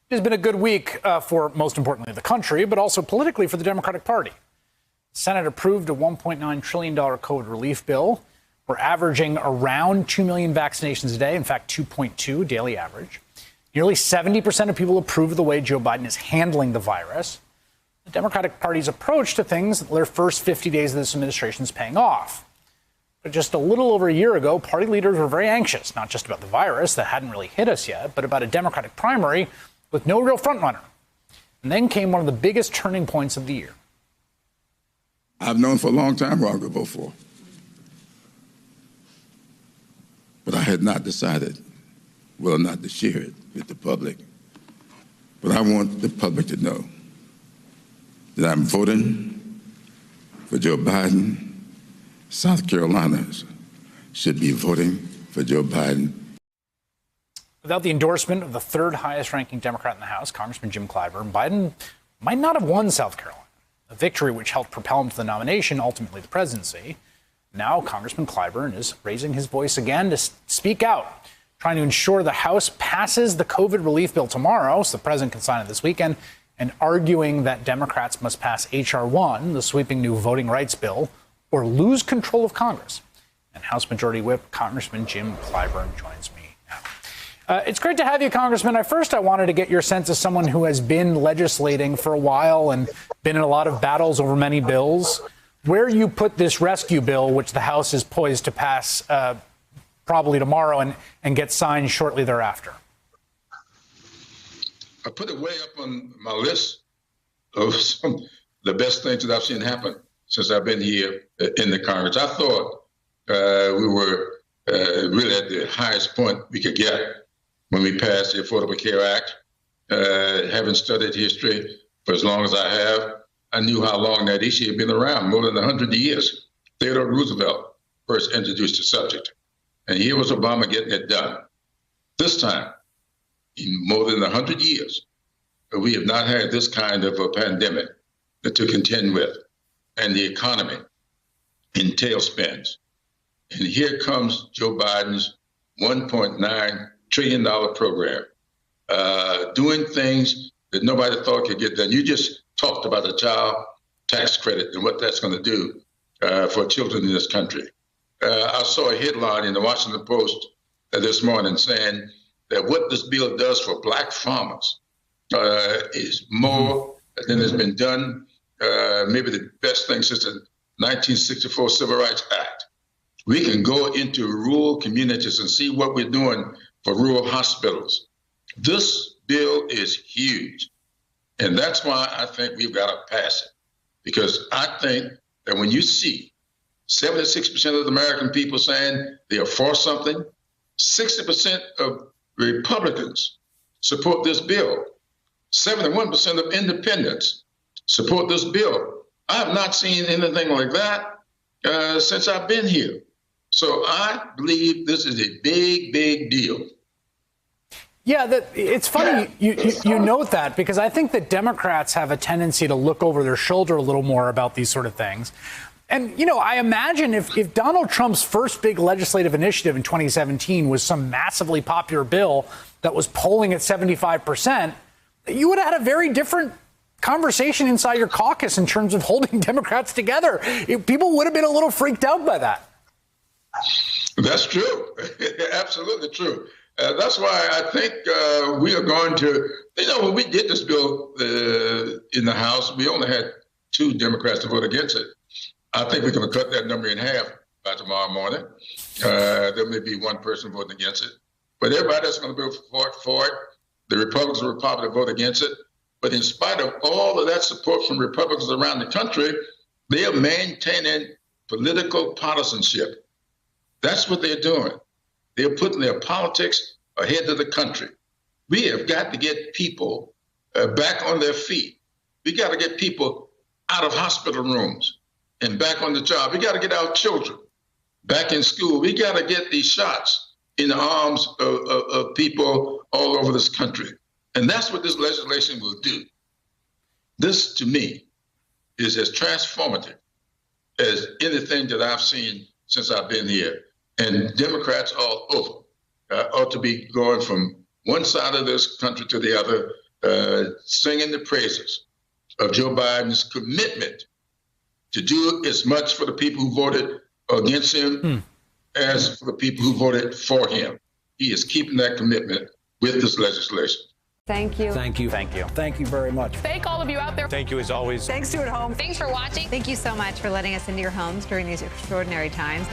It has been a good week for, most importantly, the country, but also politically for the Democratic Party. The Senate approved a $1.9 trillion COVID relief bill. We're averaging around 2 million vaccinations a day, in fact, 2.2 daily average. Nearly 70% of people approve of the way Joe Biden is handling the virus. The Democratic Party's approach to things, their first 50 days of this administration is paying off. But just a little over a year ago, party leaders were very anxious, not just about the virus that hadn't really hit us yet, but about a Democratic primary with no real frontrunner. And then came one of the biggest turning points of the year. I've known for a long time who I'm going to vote for. But I had not decided whether or not to share it with the public. But I want the public to know that I'm voting for Joe Biden. South Carolinians should be voting for Joe Biden. Without the endorsement of the third highest ranking Democrat in the House, Congressman Jim Clyburn, Biden might not have won South Carolina, a victory which helped propel him to the nomination, ultimately the presidency. Now Congressman Clyburn is raising his voice again to speak out, trying to ensure the House passes the COVID relief bill tomorrow so the president can sign it this weekend, and arguing that Democrats must pass H.R. 1, the sweeping new voting rights bill, or lose control of Congress. And House Majority Whip Congressman Jim Clyburn joins me now. It's great to have you, Congressman. I wanted to get your sense as someone who has been legislating for a while and been in a lot of battles over many bills, where you put this rescue bill, which the House is poised to pass probably tomorrow and get signed shortly thereafter. I put it way up on my list of some of the best things that I've seen happen since I've been here in the Congress. I thought we were really at the highest point we could get when we passed the Affordable Care Act. Having studied history for as long as I have, I knew how long that issue had been around, more than 100 years. Theodore Roosevelt first introduced the subject, and here was Obama getting it done. This time, in more than 100 years, we have not had this kind of a pandemic to contend with, and the economy in tailspins. And here comes Joe Biden's $1.9 trillion program, doing things that nobody thought could get done. You just talked about the child tax credit and what that's going to do for children in this country. I saw a headline in the Washington Post this morning saying that what this bill does for black farmers is more than has been done, maybe the best thing since the 1964 Civil Rights Act. We can go into rural communities and see what we're doing for rural hospitals. This bill is huge. And that's why I think we've got to pass it. Because I think that when you see 76% of the American people saying they are for something, 60% of Republicans support this bill, 71% of independents support this bill. I have not seen anything like that since I've been here. So I believe this is a big, big deal. Yeah, it's funny you note that, because I think that Democrats have a tendency to look over their shoulder a little more about these sort of things. And, you know, I imagine if Donald Trump's first big legislative initiative in 2017 was some massively popular bill that was polling at 75%, you would have had a very different conversation inside your caucus in terms of holding Democrats together. People would have been a little freaked out by that. That's true. Absolutely true. That's why I think we are going to, you know, when we did this bill in the House, we only had 2 Democrats to vote against it. I think we're going to cut that number in half by tomorrow morning. There may be 1 person voting against it, but everybody that's going to vote for it. The Republicans will probably vote against it. But in spite of all of that support from Republicans around the country, they are maintaining political partisanship. That's what they're doing. They're putting their politics ahead of the country. We have got to get people back on their feet. We got to get people out of hospital rooms and back on the job. We got to get our children back in school. We got to get these shots in the arms of people all over this country. And that's what this legislation will do. This, to me, is as transformative as anything that I've seen since I've been here. And Democrats all over ought to be going from one side of this country to the other singing the praises of Joe Biden's commitment to do as much for the people who voted against him as for the people who voted for him. He is keeping that commitment with this legislation. Thank you. Thank you. Thank you. Thank you very much. Thank all of you out there. Thank you as always. Thanks to at home. Thanks for watching. Thank you so much for letting us into your homes during these extraordinary times.